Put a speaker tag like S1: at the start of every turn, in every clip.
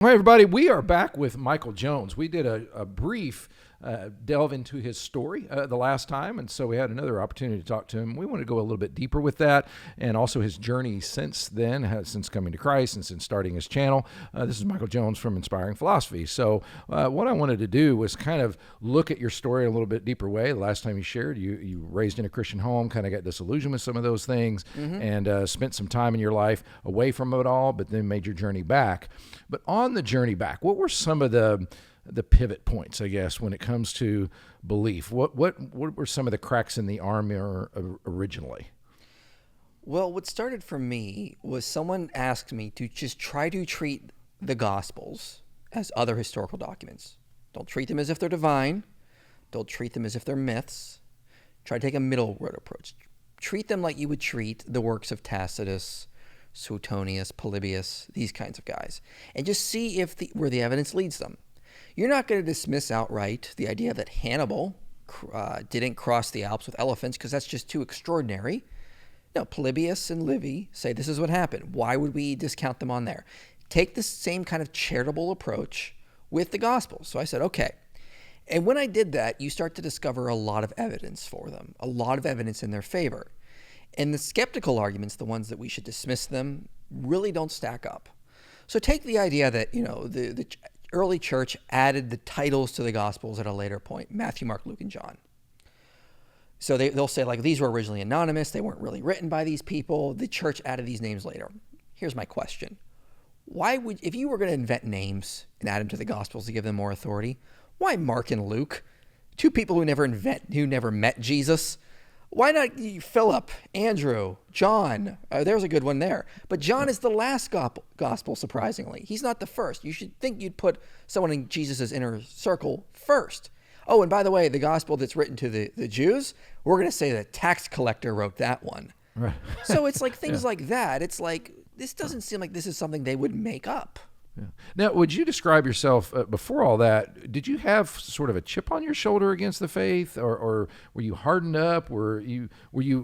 S1: Hi, everybody. We are back with Michael Jones. We did a brief delve into his story the last time, and so we had another opportunity to talk to him. We want to go a little bit deeper with that, and also his journey since then, since coming to Christ and since starting his channel. This is Michael Jones from Inspiring Philosophy. So what I wanted to do was kind of look at your story in a little bit deeper way. The last time you shared, you raised in a Christian home, kind of got disillusioned with some of those things, and spent some time in your life away from it all, but then made your journey back. But on the journey back, what were some of the pivot points, I guess, when it comes to belief? What were some of the cracks in the armor originally?
S2: Well, what started for me was someone asked me to just try to treat the Gospels as other historical documents. Don't treat them as if they're divine. Don't treat them as if they're myths. Try to take a middle road approach. Treat them like you would treat the works of Tacitus, Suetonius, Polybius, these kinds of guys, and just see where the evidence leads them. You're not going to dismiss outright the idea that Hannibal didn't cross the Alps with elephants because that's just too extraordinary. No, Polybius and Livy say this is what happened. Why would we discount them on there? Take the same kind of charitable approach with the Gospels. So I said, okay. And when I did that, you start to discover a lot of evidence for them, a lot of evidence in their favor. And the skeptical arguments, the ones that we should dismiss them, really don't stack up. So take the idea that, the early church added the titles to the Gospels at a later point, Matthew, Mark, Luke, and John. So they'll say, like, these were originally anonymous. They weren't really written by these people. The church added these names later. Here's my question. If you were going to invent names and add them to the Gospels to give them more authority, why Mark and Luke? Two people who never met Jesus. Why not Philip, Andrew, John? There's a good one there. But John is the last gospel, surprisingly. He's not the first. You should think you'd put someone in Jesus' inner circle first. Oh, and by the way, the gospel that's written to the Jews, we're going to say the tax collector wrote that one.
S1: Right.
S2: So it's like things like that. It's like, this doesn't seem like this is something they would make up.
S1: Yeah. Now, would you describe yourself, before all that, did you have sort of a chip on your shoulder against the faith, or were you hardened up? Were you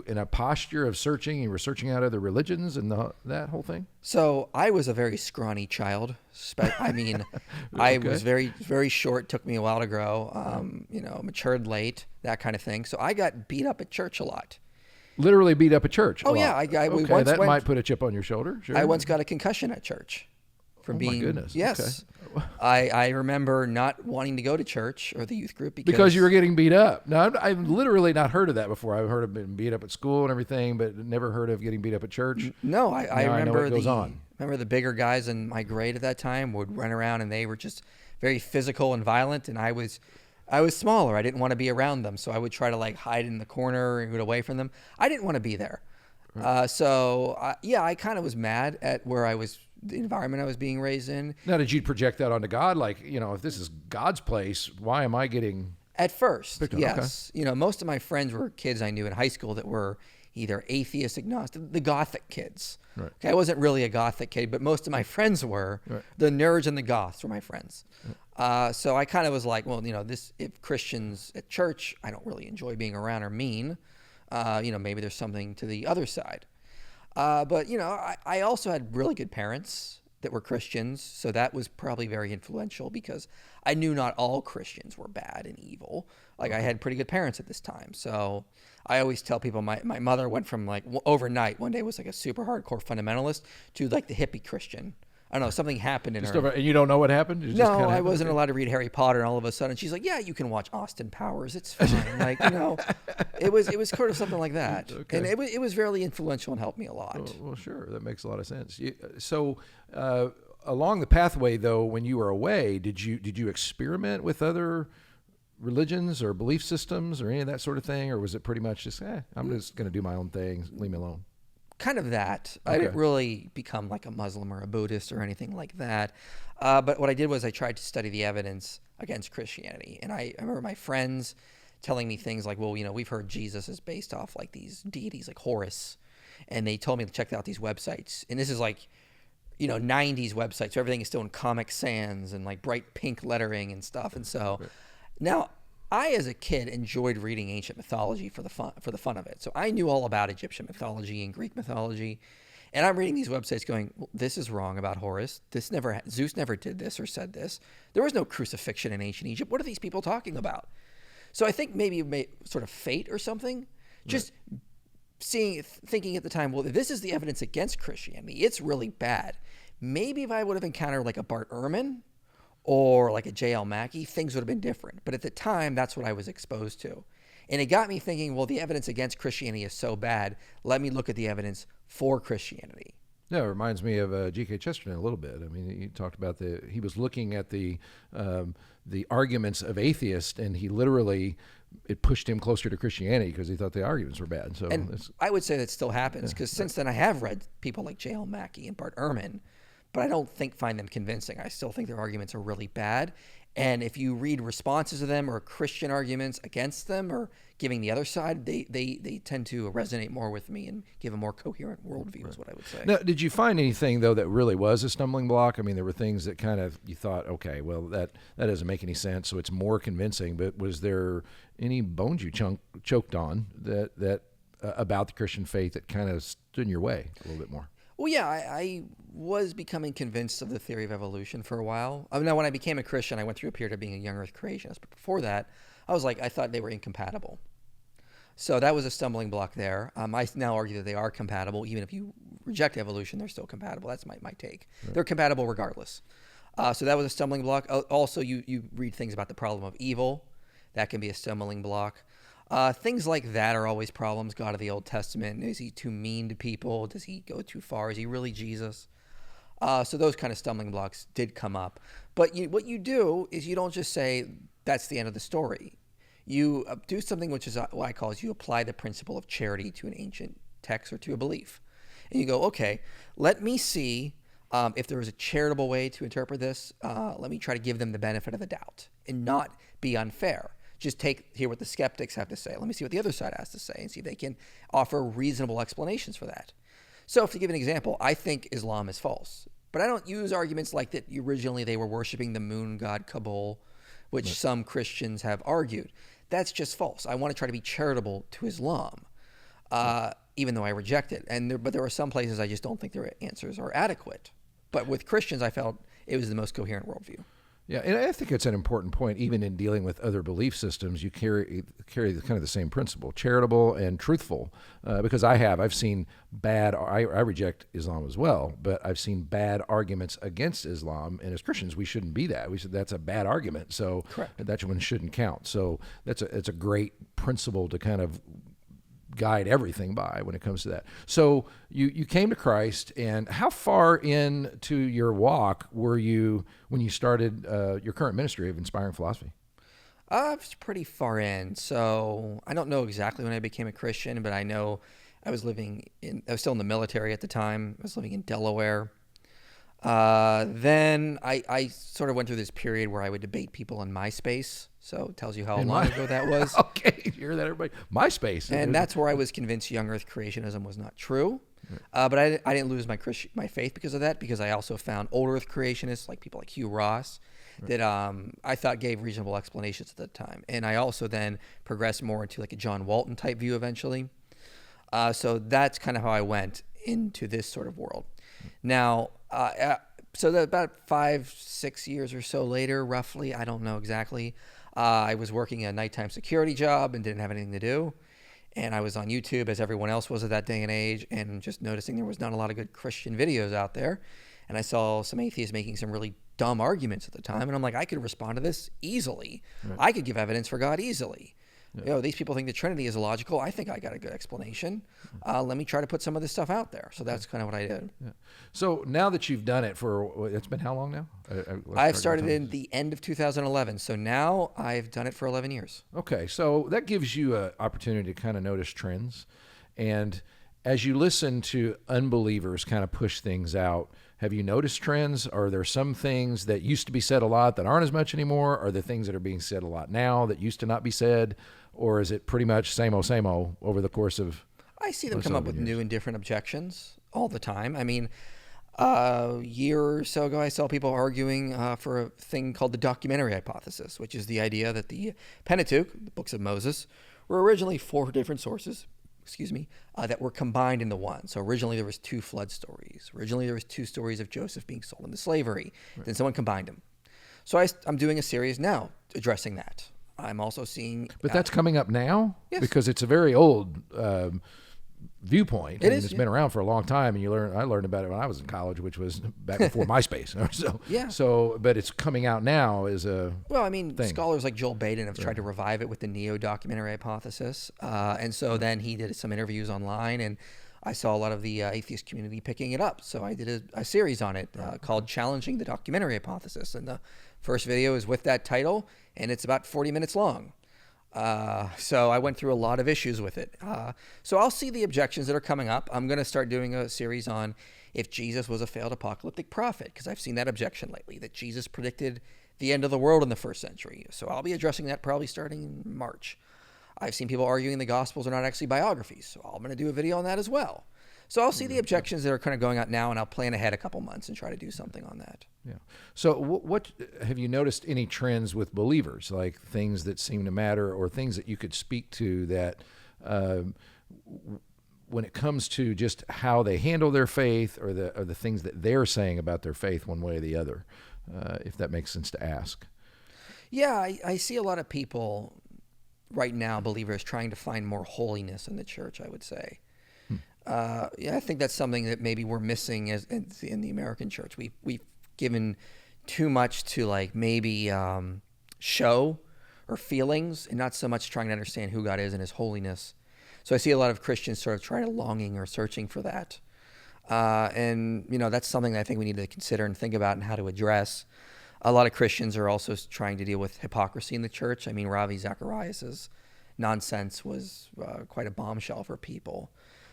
S1: in a posture of searching? You were searching out other religions and that whole thing?
S2: So I was a very scrawny child. I mean, I was very, very short. Took me a while to grow, matured late, that kind of thing. So I got beat up at church a lot.
S1: Literally beat up at church?
S2: Oh, yeah.
S1: That might put a chip on your shoulder. Sure.
S2: I once got a concussion at church.
S1: My goodness.
S2: Yes.
S1: Okay.
S2: I remember not wanting to go to church or the youth group
S1: because you were getting beat up. Now, I've literally not heard of that before. I've heard of being beat up at school and everything, but never heard of getting beat up at church.
S2: No, I remember
S1: remember
S2: the bigger guys in my grade at that time would run around and they were just very physical and violent, and I was smaller. I didn't want to be around them, so I would try to hide in the corner and get away from them. I didn't want to be there. Right. I kind of was mad at the environment I was being raised in.
S1: Now, did you project that onto God? Like, if this is God's place, why am I getting...
S2: At first, yes.
S1: Okay.
S2: Most of my friends were kids I knew in high school that were either atheist, agnostic, the Gothic kids.
S1: Right.
S2: Okay, I wasn't really a Gothic kid, but most of my friends were. Right. The nerds and the goths were my friends. Right. So I kind of was like, well, if Christians at church, I don't really enjoy being around, are mean. Maybe there's something to the other side. But I also had really good parents that were Christians, so that was probably very influential because I knew not all Christians were bad and evil. I had pretty good parents at this time. So I always tell people my mother went from overnight, one day was a super hardcore fundamentalist to the hippie Christian. I don't know, something happened in her.
S1: And you don't know what happened?
S2: No, I wasn't allowed to read Harry Potter, and all of a sudden she's like, yeah, you can watch Austin Powers. It's fine. It was sort of something like that. Okay. And it was really influential and helped me a lot.
S1: Well, sure. That makes a lot of sense. So along the pathway, though, when you were away, did you experiment with other religions or belief systems or any of that sort of thing? Or was it pretty much just, I'm just going to do my own thing, leave me alone?
S2: Kind of that.
S1: Okay.
S2: I didn't really become a Muslim or a Buddhist or anything like that. But what I did was I tried to study the evidence against Christianity. And I remember my friends telling me things like, well, we've heard Jesus is based off these deities like Horus. And they told me to check out these websites. And this is 90s websites. So everything is still in Comic Sans and bright pink lettering and stuff. And so now I, as a kid, enjoyed reading ancient mythology for the fun of it. So I knew all about Egyptian mythology and Greek mythology. And I'm reading these websites going, well, this is wrong about Horus. Zeus never did this or said this. There was no crucifixion in ancient Egypt. What are these people talking about? So I think maybe sort of fate or something. Just thinking at the time, well, this is the evidence against Christianity. It's really bad. Maybe if I would have encountered like a Bart Ehrman or like a J.L. Mackie, things would have been different. But at the time, that's what I was exposed to. And it got me thinking, well, the evidence against Christianity is so bad. Let me look at the evidence for Christianity.
S1: Yeah, it reminds me of G.K. Chesterton a little bit. I mean, he talked about he was looking at the arguments of atheists, and he literally, it pushed him closer to Christianity because he thought the arguments were bad. So
S2: I would say that still happens because since then I have read people like J.L. Mackie and Bart Ehrman, but I don't find them convincing. I still think their arguments are really bad. And if you read responses to them or Christian arguments against them or giving the other side, they tend to resonate more with me and give a more coherent worldview is what I would say.
S1: Now, did you find anything, though, that really was a stumbling block? I mean, there were things that kind of you thought, okay, well, that doesn't make any sense, so it's more convincing. But was there any bones you choked on that about the Christian faith that kind of stood in your way a little bit more?
S2: Well, yeah, I was becoming convinced of the theory of evolution for a while. Now, when I became a Christian, I went through a period of being a young Earth creationist. But before that, I thought they were incompatible. So that was a stumbling block there. I now argue that they are compatible. Even if you reject evolution, they're still compatible. That's my take. Right. They're compatible regardless. So that was a stumbling block. Also, you read things about the problem of evil. That can be a stumbling block. Things like that are always problems. God of the Old Testament, is he too mean to people? Does he go too far? Is he really Jesus? So those kind of stumbling blocks did come up. But what you do is you don't just say, that's the end of the story. You do something which is what I call is you apply the principle of charity to an ancient text or to a belief. And you go, okay, let me see if there is a charitable way to interpret this. Let me try to give them the benefit of the doubt and not be unfair. Just hear what the skeptics have to say. Let me see what the other side has to say and see if they can offer reasonable explanations for that. So to give an example, I think Islam is false. But I don't use arguments like that originally they were worshiping the moon god Kabul, which some Christians have argued. That's just false. I want to try to be charitable to Islam, even though I reject it. But there are some places I just don't think their answers are adequate. But with Christians, I felt it was the most coherent worldview.
S1: Yeah, and I think it's an important point. Even in dealing with other belief systems, you carry kind of the same principle, charitable and truthful. Because I've seen bad. I reject Islam as well, but I've seen bad arguments against Islam, and as Christians, we shouldn't be that. That's a bad argument, so
S2: correct.
S1: That one shouldn't count. So it's a great principle to kind of guide everything by when it comes to that. So you came to Christ, and how far into your walk were you when you started your current ministry of Inspiring Philosophy?
S2: I was pretty far in. So I don't know exactly when I became a Christian, but I know I was still in the military at the time. I was living in Delaware. Then I sort of went through this period where I would debate people on MySpace. So it tells you how long ago that was.
S1: Okay, you hear that, everybody? MySpace.
S2: And that's where I was convinced young Earth creationism was not true. But I didn't lose my faith because of that, because I also found old Earth creationists, like people like Hugh Ross, that I thought gave reasonable explanations at the time. And I also then progressed more into like a John Walton type view eventually. So that's kind of how I went into this sort of world. Now, so about 5-6 years or so later, roughly, I don't know exactly, I was working a nighttime security job and didn't have anything to do. And I was on YouTube, as everyone else was at that day and age, and just noticing there was not a lot of good Christian videos out there. And I saw some atheists making some really dumb arguments at the time. And I'm like, I could respond to this easily. Right. I could give evidence for God easily. Yeah. These people think the Trinity is illogical. I think I got a good explanation. Let me try to put some of this stuff out there. So that's kind of what I did.
S1: Yeah. So now that you've done it it's been how long now?
S2: I've started in the end of 2011. So now I've done it for 11 years.
S1: Okay. So that gives you an opportunity to kind of notice trends. And as you listen to unbelievers kind of push things out, have you noticed trends? Are there some things that used to be said a lot that aren't as much anymore? Are there things that are being said a lot now that used to not be said? Or is it pretty much same old over the course of...
S2: I see them come up with new and different objections all the time. I mean, a year or so ago, I saw people arguing for a thing called the documentary hypothesis, which is the idea that the Pentateuch, the books of Moses, were originally 4 different sources that were combined into one. So originally there was 2 flood stories. Originally there was 2 stories of Joseph being sold into slavery. Right. Then someone combined them. So I'm doing a series now addressing that. I'm also seeing...
S1: But that's coming up now?
S2: Yes.
S1: Because it's a very old viewpoint.
S2: It is.
S1: It's been around for a long time, and I learned about it when I was in college, which was back before MySpace. So,
S2: yeah.
S1: But it's coming out now as a thing.
S2: Scholars like Joel Baden have tried to revive it with the neo-documentary hypothesis. And so then he did some interviews online, and I saw a lot of the atheist community picking it up. So I did a series on it called Challenging the Documentary Hypothesis. And the first video is with that title, and it's about 40 minutes long. So I went through a lot of issues with it. So I'll see the objections that are coming up. I'm going to start doing a series on if Jesus was a failed apocalyptic prophet, because I've seen that objection lately, that Jesus predicted the end of the world in the 1st century. So I'll be addressing that probably starting in March. I've seen people arguing the Gospels are not actually biographies, so I'm going to do a video on that as well. So I'll see the objections that are kind of going out now, and I'll plan ahead a couple months and try to do something on that.
S1: Yeah. So what have you noticed any trends with believers, like things that seem to matter or things that you could speak to that when it comes to just how they handle their faith or the things that they're saying about their faith one way or the other, if that makes sense to ask?
S2: Yeah, I see a lot of people right now, believers, trying to find more holiness in the church, I would say. I think that's something that maybe we're missing in the American church. We've given too much to maybe show or feelings, and not so much trying to understand who God is and His holiness. So I see a lot of Christians sort of trying to longing or searching for that, and that's something that I think we need to consider and think about and how to address. A lot of Christians are also trying to deal with hypocrisy in the church. I mean, Ravi Zacharias' nonsense was quite a bombshell for people.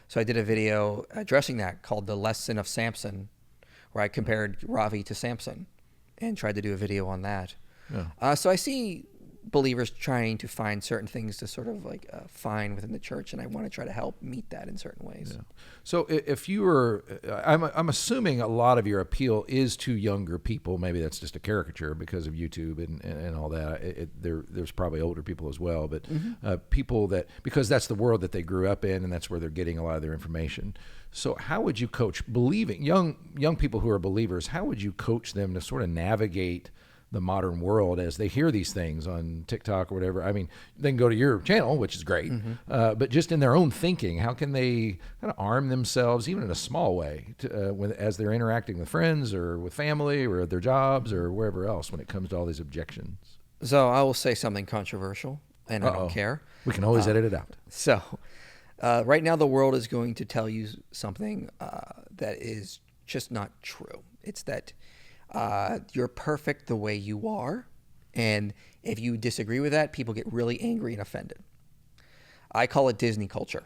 S2: So I did a video addressing that called The Lesson of Samson, where I compared Ravi to Samson and tried to do a video on that. Yeah. So I see believers trying to find certain things to sort of find within the church, and I want to try to help meet that in certain ways.
S1: Yeah. So if you were, I'm assuming a lot of your appeal is to younger people. Maybe that's just a caricature because of YouTube and all that. There's probably older people as well, but people because that's the world that they grew up in and that's where they're getting a lot of their information. So how would you coach believing young people who are believers? How would you coach them to sort of navigate the modern world as they hear these things on TikTok or whatever? I mean, they can go to your channel, which is great, but just in their own thinking, how can they kind of arm themselves, even in a small way, as they're interacting with friends or with family or at their jobs or wherever else when it comes to all these objections?
S2: So I will say something controversial, and I don't care.
S1: We can always edit it out.
S2: So right now the world is going to tell you something that is just not true. It's that you're perfect the way you are, and if you disagree with that, people get really angry and offended. I call it Disney culture.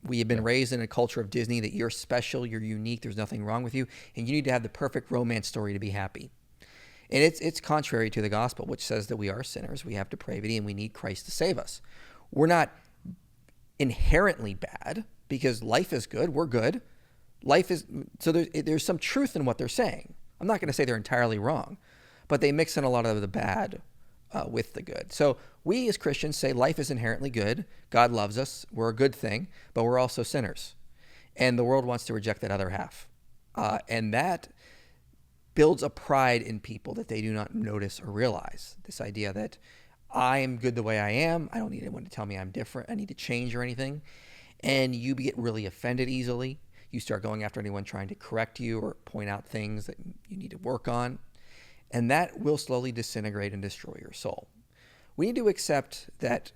S2: We have been raised in a culture of Disney that you're special, you're unique, there's nothing wrong with you, and you need to have the perfect romance story to be happy. And it's contrary to the gospel, which says that we are sinners, we have depravity, and we need Christ to save us. We're not inherently bad because life is good, we're good. So there's some truth in what they're saying. I'm not going to say they're entirely wrong, but they mix in a lot of the bad with the good. So we as Christians say life is inherently good. God loves us. We're a good thing, but we're also sinners. And the world wants to reject that other half. And that builds a pride in people that they do not notice or realize. This idea that I am good the way I am. I don't need anyone to tell me I'm different. I need to change or anything. And you get really offended easily. You start going after anyone trying to correct you or point out things that you need to work on. And that will slowly disintegrate and destroy your soul. We need to accept that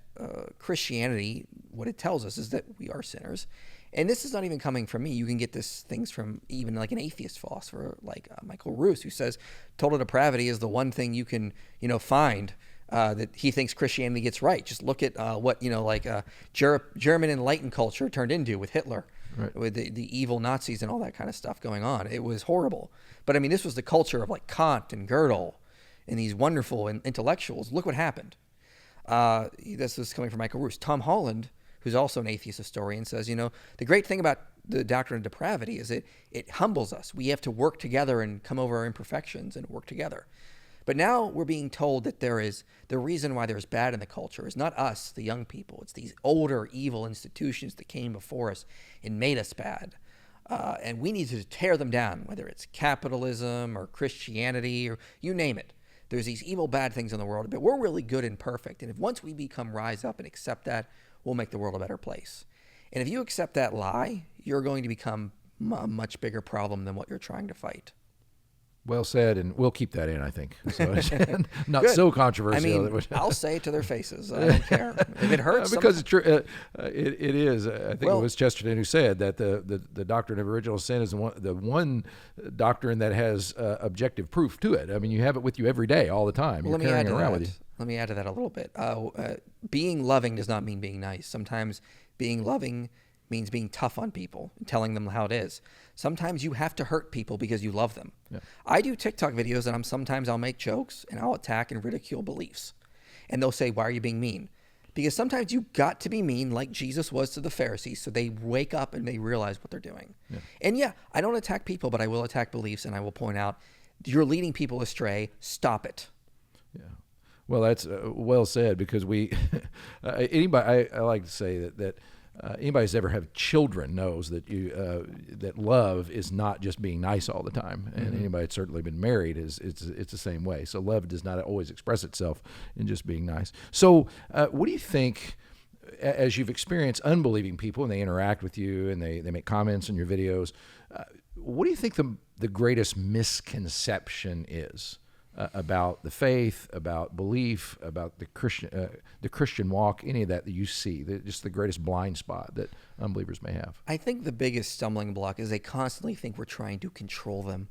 S2: Christianity, what it tells us is that we are sinners. And this is not even coming from me. You can get this things from even like an atheist philosopher like Michael Roos, who says total depravity is the one thing you can, find that he thinks Christianity gets right. Just look at what, German enlightened culture turned into with Hitler. Right. With the evil Nazis and all that kind of stuff going on. It was horrible. But I mean, this was the culture of like Kant and Gödel and these wonderful intellectuals. Look what happened. This was coming from Michael Roos. Tom Holland, who's also an atheist historian, says, the great thing about the doctrine of depravity is it humbles us. We have to work together and come over our imperfections and work together. But now we're being told that the reason why there's bad in the culture is not us, the young people. It's these older, evil institutions that came before us and made us bad. And we need to tear them down, whether it's capitalism or Christianity or you name it. There's these evil, bad things in the world, but we're really good and perfect. And if once we rise up and accept that, we'll make the world a better place. And if you accept that lie, you're going to become a much bigger problem than what you're trying to fight.
S1: Well said, and we'll keep that in, I think. So not
S2: Good.
S1: so controversial.
S2: I mean, I'll say it to their faces. I don't care. If it hurts,
S1: because it's true. It is. I think it was Chesterton who said that the doctrine of original sin is the one doctrine that has objective proof to it. I mean, you have it with you every day, all the time. You're carrying it around with you.
S2: Let me add to that a little bit. Being loving does not mean being nice. Sometimes being loving means being tough on people and telling them how it is. Sometimes you have to hurt people because you love them. Yeah. I do TikTok videos and sometimes I'll make jokes and I'll attack and ridicule beliefs. And they'll say, why are you being mean? Because sometimes you got to be mean like Jesus was to the Pharisees so they wake up and they realize what they're doing. Yeah. And yeah, I don't attack people, but I will attack beliefs and I will point out, you're leading people astray. Stop it.
S1: Yeah. Well, that's well said because anybody, I like to say that anybody who's ever had children knows that that love is not just being nice all the time, and anybody that's certainly been married it's the same way. So love does not always express itself in just being nice. So what do you think, as you've experienced unbelieving people and they interact with you and they make comments on your videos, what do you think the greatest misconception is about the faith, about belief, about the Christian walk, any of that you see, just the greatest blind spot that unbelievers may have?
S2: I think the biggest stumbling block is they constantly think we're trying to control them.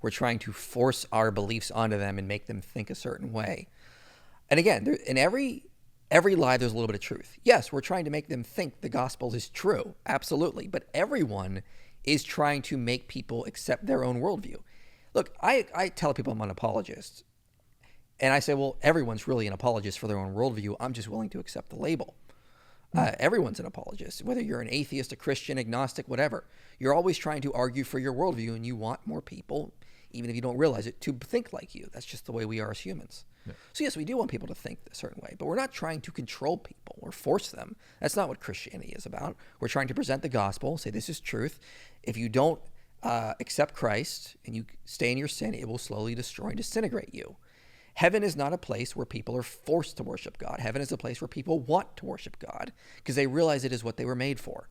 S2: We're trying to force our beliefs onto them and make them think a certain way. And again, in every lie, there's a little bit of truth. Yes, we're trying to make them think the gospel is true, absolutely. But everyone is trying to make people accept their own worldview. Look, I tell people I'm an apologist, and I say, well, everyone's really an apologist for their own worldview. I'm just willing to accept the label. Everyone's an apologist, whether you're an atheist, a Christian, agnostic, whatever. You're always trying to argue for your worldview, and you want more people, even if you don't realize it, to think like you. That's just the way we are as humans. Yeah. So yes, we do want people to think a certain way, but we're not trying to control people or force them. That's not what Christianity is about. We're trying to present the gospel, say this is truth. If you don't accept Christ and you stay in your sin, it will slowly destroy and disintegrate you. Heaven is not a place where people are forced to worship God. Heaven is a place where people want to worship God because they realize it is what they were made for.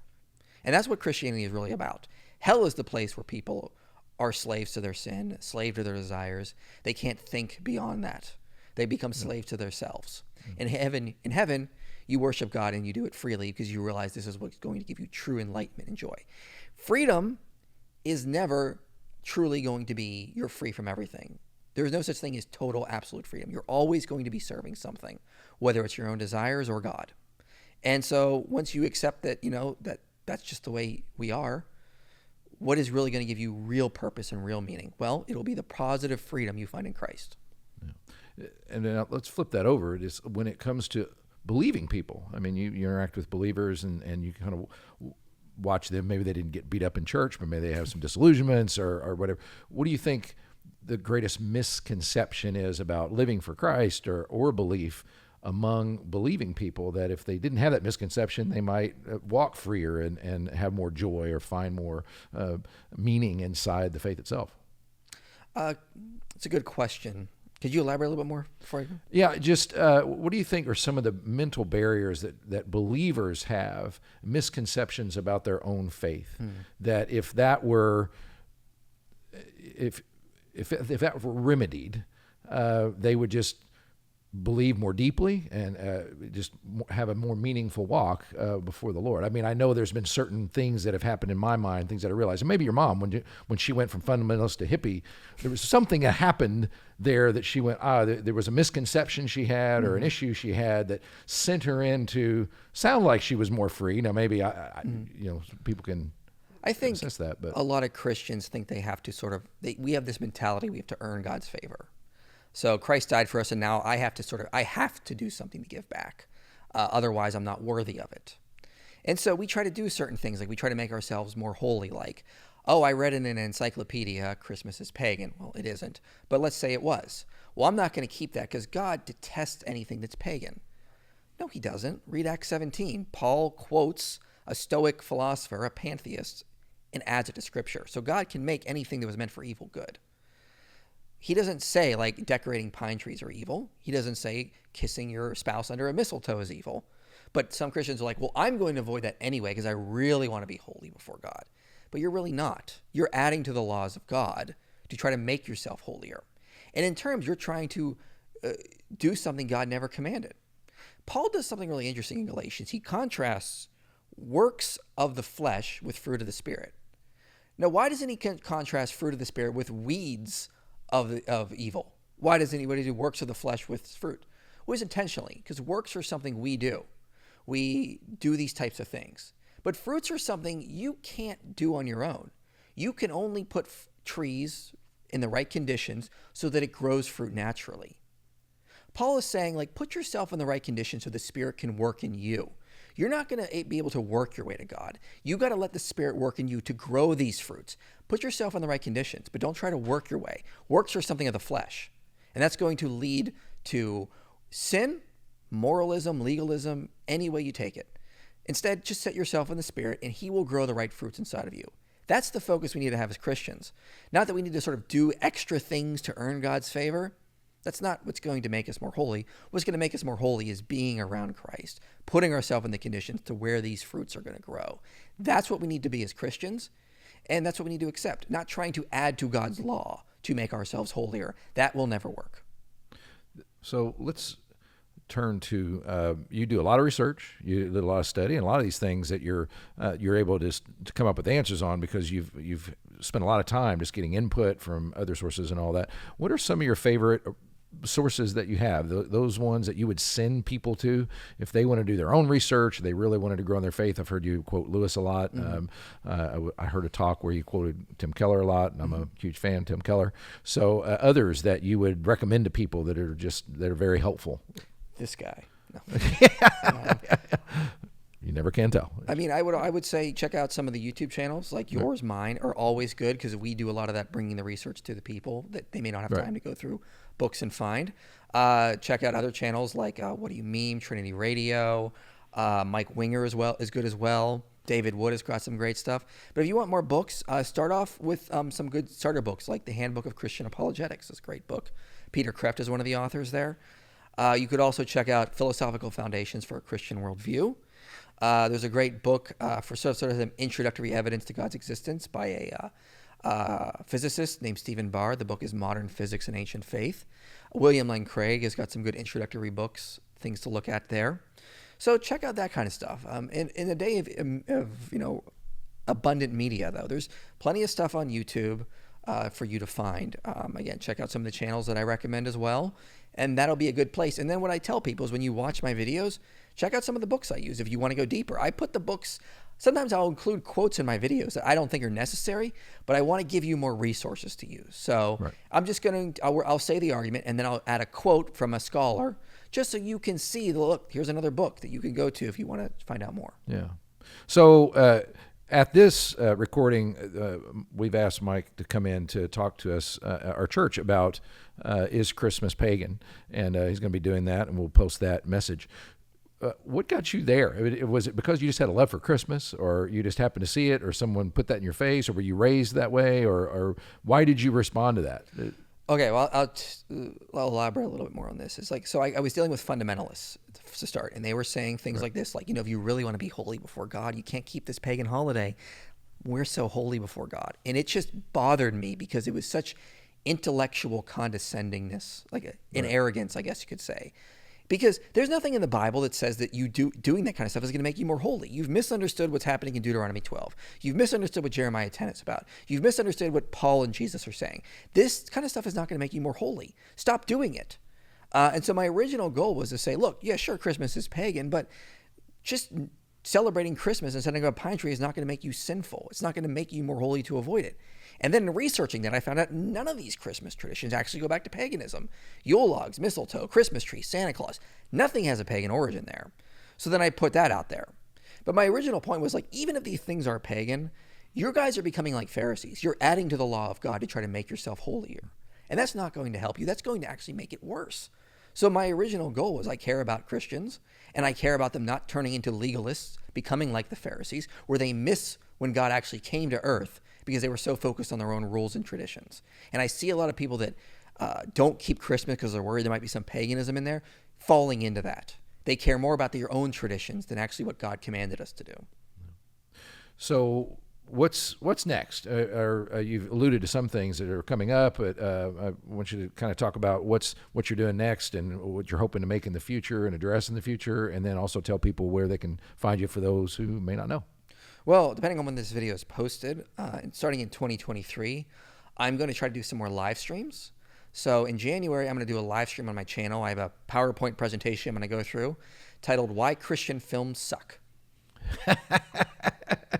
S2: And that's what Christianity is really about. Hell is the place where people are slaves to their sin, slave to their desires. They can't think beyond that. They become slaves to themselves. In heaven, you worship God and you do it freely because you realize this is what's going to give you true enlightenment and joy. Freedom is never truly going to be you're free from everything. There is no such thing as total absolute freedom. You're always going to be serving something, whether it's your own desires or God. And so once you accept that, that's just the way we are, what is really going to give you real purpose and real meaning? Well, it'll be the positive freedom you find in Christ.
S1: Yeah. And then let's flip that over. It is when it comes to believing people. I mean, you interact with believers and you kind of watch them. Maybe they didn't get beat up in church, but maybe they have some disillusionments or whatever. What do you think the greatest misconception is about living for Christ or belief among believing people, that if they didn't have that misconception, they might walk freer and have more joy or find more meaning inside the faith itself?
S2: It's a good question. Could you elaborate a little bit more before I go?
S1: Yeah, just what do you think are some of the mental barriers that believers have, misconceptions about their own faith, that if that were remedied, they would just believe more deeply and just have a more meaningful walk before the Lord? I mean, I know there's been certain things that have happened in my mind, things that I realized. And maybe your mom, when she went from fundamentalist to hippie, there was something that happened there that she went, there was a misconception she had or an issue she had that sent her into sound like she was more free. Now, maybe people can.
S2: I think
S1: that, but
S2: a lot of Christians think they have to we have this mentality we have to earn God's favor. So Christ died for us, and now I have to do something to give back. Otherwise, I'm not worthy of it. And so we try to do certain things, like we try to make ourselves more holy, like, I read in an encyclopedia, Christmas is pagan. Well, it isn't, but let's say it was. well, I'm not going to keep that because God detests anything that's pagan. No, he doesn't. Read Acts 17. Paul quotes a Stoic philosopher, a pantheist, and adds it to Scripture. So God can make anything that was meant for evil good. He doesn't say, like, decorating pine trees are evil. He doesn't say kissing your spouse under a mistletoe is evil. But some Christians are like, well, I'm going to avoid that anyway because I really want to be holy before God. But you're really not. You're adding to the laws of God to try to make yourself holier. And in terms, you're trying to do something God never commanded. Paul does something really interesting in Galatians. He contrasts works of the flesh with fruit of the Spirit. Now, why doesn't he contrast fruit of the Spirit with weeds of evil? Why doesn't he do works of the flesh with fruit? Well, it's intentionally, because works are something we do. We do these types of things. But fruits are something you can't do on your own. You can only put trees in the right conditions so that it grows fruit naturally. Paul is saying, like, put yourself in the right conditions so the Spirit can work in you. You're not going to be able to work your way to God. You got to let the Spirit work in you to grow these fruits. Put yourself in the right conditions, but don't try to work your way. Works are something of the flesh, and that's going to lead to sin, moralism, legalism, any way you take it. Instead, just set yourself in the Spirit, and he will grow the right fruits inside of you. That's the focus we need to have as Christians. Not that we need to sort of do extra things to earn God's favor. That's not what's going to make us more holy. What's going to make us more holy is being around Christ, putting ourselves in the conditions to where these fruits are going to grow. That's what we need to be as Christians, and that's what we need to accept, not trying to add to God's law to make ourselves holier. That will never work.
S1: So let's turn to, you do a lot of research, you did a lot of study, and a lot of these things that you're able to come up with answers on because you've spent a lot of time just getting input from other sources and all that. What are some of your favorite sources that you have, those ones that you would send people to if they want to do their own research, they really wanted to grow in their faith? I've heard you quote Lewis a lot. Mm-hmm. I heard a talk where you quoted Tim Keller a lot, and I'm a huge fan of Tim Keller. So others that you would recommend to people that are very helpful.
S2: This guy. No.
S1: You never can tell.
S2: I mean, I would say check out some of the YouTube channels like yours, mine are always good because we do a lot of that, bringing the research to the people that they may not have time to go through books and find. Check out other channels like What Do You Meme, Trinity Radio, Mike Winger as well is good as well. David Wood has got some great stuff. But if you want more books, start off with some good starter books like The Handbook of Christian Apologetics. It's a great book. Peter Kreeft is one of the authors there. You could also check out Philosophical Foundations for a Christian Worldview. There's a great book for sort of some introductory evidence to God's existence by a physicist named Stephen Barr. The book is Modern Physics and Ancient Faith. William Lane Craig has got some good introductory books, things to look at there. So check out that kind of stuff. In a day of abundant media, though, there's plenty of stuff on YouTube for you to find. Again, check out some of the channels that I recommend as well, and that'll be a good place. And then what I tell people is when you watch my videos, check out some of the books I use if you want to go deeper. I put the books, sometimes I'll include quotes in my videos that I don't think are necessary, but I want to give you more resources to use. So I'm just going to, I'll say the argument and then I'll add a quote from a scholar just so you can see, look, here's another book that you can go to if you want to find out more.
S1: Yeah. So at this recording, we've asked Mike to come in to talk to us, our church, about is Christmas pagan? And he's going to be doing that, and we'll post that message. What got you there? Was it because you just had a love for Christmas, or you just happened to see it, or someone put that in your face, or were you raised that way, or why did you respond to that?
S2: Okay, well, I'll elaborate a little bit more on this. It's like, so I was dealing with fundamentalists to start, and they were saying things like this, like, if you really want to be holy before God, you can't keep this pagan holiday. We're so holy before God. And it just bothered me because it was such intellectual condescendingness, like an arrogance, I guess you could say. Because there's nothing in the Bible that says that doing that kind of stuff is going to make you more holy. You've misunderstood what's happening in Deuteronomy 12. You've misunderstood what Jeremiah 10 is about. You've misunderstood what Paul and Jesus are saying. This kind of stuff is not going to make you more holy. Stop doing it. And so my original goal was to say, look, yeah, sure, Christmas is pagan, but just celebrating Christmas and setting up a pine tree is not going to make you sinful. It's not going to make you more holy to avoid it. And then in researching that, I found out none of these Christmas traditions actually go back to paganism. Yule logs, mistletoe, Christmas tree, Santa Claus, nothing has a pagan origin there. So then I put that out there. But my original point was, like, even if these things are pagan, you guys are becoming like Pharisees. You're adding to the law of God to try to make yourself holier. And that's not going to help you. That's going to actually make it worse. So my original goal was I care about Christians, and I care about them not turning into legalists, becoming like the Pharisees, where they miss when God actually came to earth because they were so focused on their own rules and traditions. And I see a lot of people that don't keep Christmas because they're worried there might be some paganism in there, falling into that. They care more about their own traditions than actually what God commanded us to do.
S1: So what's next? You've alluded to some things that are coming up, but I want you to kind of talk about what you're doing next and what you're hoping to make in the future and address in the future, and then also tell people where they can find you for those who may not know.
S2: Well, depending on when this video is posted, starting in 2023, I'm going to try to do some more live streams. So in January, I'm going to do a live stream on my channel. I have a PowerPoint presentation I'm going to go through titled Why Christian Films Suck.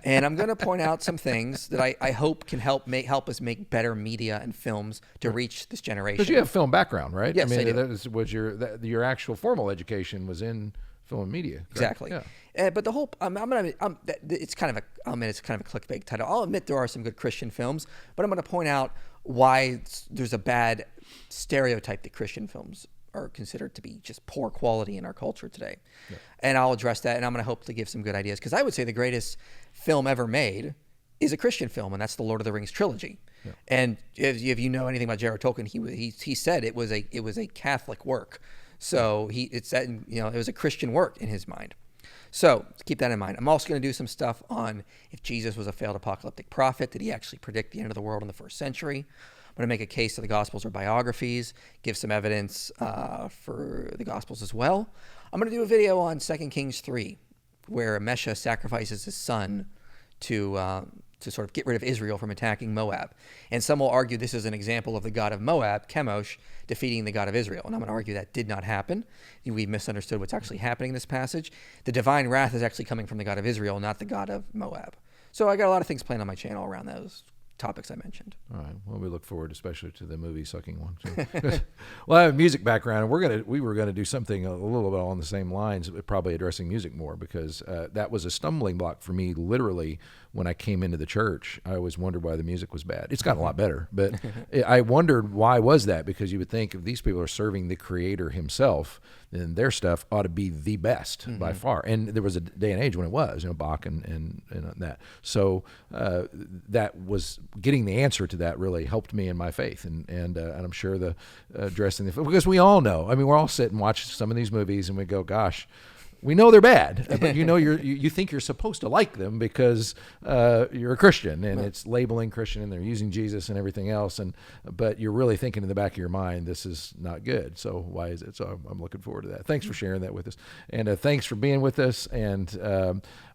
S2: And I'm going to point out some things that I hope can help us make better media and films to reach this generation.
S1: Because you have film background, right?
S2: Yes, I do.
S1: That was your actual formal education was in film and media. Correct?
S2: Exactly. Yeah. But the whole it's kind of a clickbait title. I'll admit there are some good Christian films, but I'm going to point out why there's a bad stereotype that Christian films are considered to be just poor quality in our culture today. Yeah. And I'll address that, and I'm going to hope to give some good ideas, because I would say the greatest film ever made is a Christian film, and that's the Lord of the Rings trilogy. Yeah. And if you know anything about Jared Tolkien, he said it was a Catholic work. So it was a Christian work in his mind. So keep that in mind. I'm also going to do some stuff on if Jesus was a failed apocalyptic prophet. Did he actually predict the end of the world in the first century? I'm going to make a case that the Gospels are biographies, give some evidence for the Gospels as well. I'm going to do a video on 2 Kings 3, where Mesha sacrifices his son to sort of get rid of Israel from attacking Moab. And some will argue this is an example of the god of Moab, Chemosh, defeating the god of Israel. And I'm going to argue that did not happen. We misunderstood what's actually happening in this passage. The divine wrath is actually coming from the god of Israel, not the god of Moab. So I got a lot of things planned on my channel around those topics I mentioned.
S1: All right. Well, we look forward, especially to the movie sucking one. So. Well, I have a music background, and we were gonna do something a little bit along the same lines, but probably addressing music more, because that was a stumbling block for me. Literally, when I came into the church, I always wondered why the music was bad. It's gotten a lot better, but I wondered why was that, because you would think if these people are serving the Creator Himself, then their stuff ought to be the best by far. And there was a day and age when it was, Bach and that. So that was getting the answer to that really helped me in my faith, and I'm sure the addressing the, because we all know. I mean, we're all sit and watch some of these movies and we go, gosh. We know they're bad, but you think you're supposed to like them because you're a Christian, and it's labeling Christian, and they're using Jesus and everything else, but you're really thinking in the back of your mind, this is not good. So why is it? So I'm looking forward to that. Thanks for sharing that with us, and thanks for being with us, and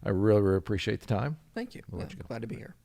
S1: I really, really appreciate the time.
S2: Thank you.
S1: We'll let you go.
S2: Glad to be here.